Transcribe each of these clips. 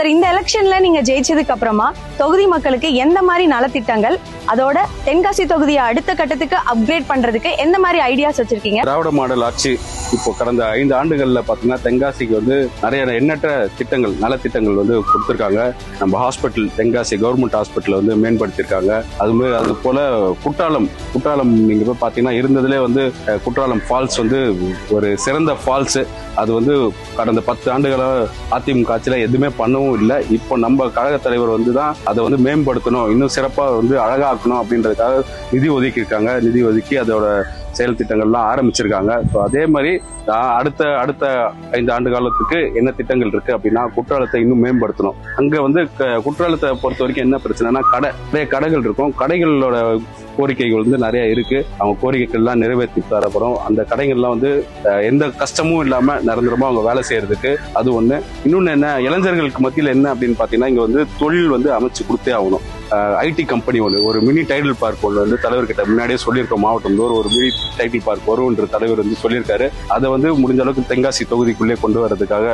Sir, இந்த எலெக்ஷன்ல நீங்க ஜெயிச்சதுக்கு அப்புறமா தொகுதி மக்களுக்கு எந்த மாதிரி நலத்திட்டங்கள், அதோட தென்காசி தொகுதியை அடுத்த கட்டத்துக்கு அப்கிரேட் பண்றதுக்கு எந்த மாதிரி ஐடியாஸ் வச்சிருக்கீங்க? திராவிட மாடல் ஆட்சி இப்போ கடந்த 5 ஆண்டுகள்ல பாத்தீங்கன்னா தென்காசிக்கு நிறைய எண்ணற்ற திட்டங்கள், நலத்திட்டங்கள் கொடுத்திருக்காங்க. நம்ம ஹாஸ்பிட்டல், தென்காசி கவர்மெண்ட் ஹாஸ்பிட்டல் மேம்படுத்திருக்காங்க. அது போல குற்றாலம் நீங்க போய் பாத்தீங்கன்னா இருந்ததுலே குற்றாலம் ஃபால்ஸ் ஒரு சிறந்த ஃபால்ஸ். அது கடந்த 10 ஆண்டுகளாக அதிமுக ஆட்சியில எதுவுமே பண்ணவும் இல்லை. இப்போ நம்ம கழக தலைவர் தான் அதை மேம்படுத்தணும், இன்னும் சிறப்பா அழகாக்கணும் அப்படின்றதுக்காக நிதி ஒதுக்கியிருக்காங்க. நிதி ஒதுக்கி அதோட செயல் திட்டங்கள்லாம் ஆரம்பிச்சிருக்காங்க. ஸோ அதே மாதிரி அடுத்த 5 ஆண்டு காலத்துக்கு என்ன திட்டங்கள் இருக்கு அப்படின்னா, குற்றாலத்தை இன்னும் மேம்படுத்தணும். அங்க குற்றாலத்தை பொறுத்த வரைக்கும் என்ன பிரச்சனைனா, நிறைய கடைகள் இருக்கும். கடைகளோட கோரிக்கைகள் நிறைய இருக்கு. அவங்க கோரிக்கைகள்லாம் நிறைவேற்றி தரப்படும். அந்த கடைகள்லாம் எந்த கஷ்டமும் இல்லாம நிரந்தரமா அவங்க வேலை செய்யறதுக்கு அது ஒண்ணு. இன்னொன்னு என்ன, இளைஞர்களுக்கு மத்தியில் என்ன அப்படின்னு பாத்தீங்கன்னா, இங்க தொழில் அமைச்சு கொடுத்தே ஆகணும். ஐடி கம்பெனி ஒரு மினி டைட்டில் பார்க் தலைவர்கிட்ட முன்னாடியே சொல்லியிருக்கோம். மாவட்டம் தோறும் ஒரு மினி டைட்டில் பார்க் வரும்ன்ற தலைவர் சொல்லியிருக்காரு. அதை முடிஞ்ச அளவுக்கு தென்காசி தொகுதிக்குள்ளே கொண்டு வரதுக்காக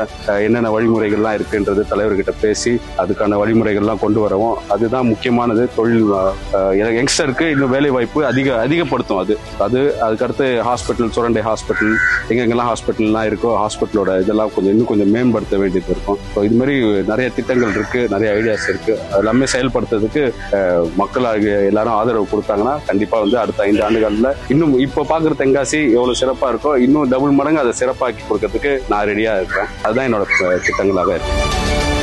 என்னென்ன வழிமுறைகள்லாம் இருக்குன்றது தலைவர்கிட்ட பேசி அதுக்கான வழிமுறைகள்லாம் கொண்டு வரவும். அதுதான் முக்கியமானது. தொழில் யங்ஸ்டருக்கு இன்னும் வேலை வாய்ப்பு அதிகப்படுத்தும். அதுக்கடுத்து ஹாஸ்பிட்டல், சுரண்டை ஹாஸ்பிட்டல், எங்கெங்கெல்லாம் ஹாஸ்பிட்டல்லாம் இருக்கோ ஹாஸ்பிட்டலோட இதெல்லாம் இன்னும் கொஞ்சம் மேம்படுத்த வேண்டியது இருக்கும். இது மாதிரி நிறைய திட்டங்கள் இருக்கு, நிறைய ஐடியாஸ் இருக்கு. எல்லாமே செயல்படுத்துறதுக்கு மக்கள் எல்லாரும் ஆதரவு கொடுத்தாங்கன்னா கண்டிப்பா அடுத்த 5 ஆண்டுகள்ல இன்னும் இப்ப பாக்குற தென்காசி எவ்வளவு சிறப்பா இருக்கோ இன்னும் டபுள் மடங்கு அதை சிறப்பாக்கி கொடுக்கறதுக்கு நான் ரெடியா இருக்கேன். அதுதான் என்னோட திட்டங்களாக இருக்கு.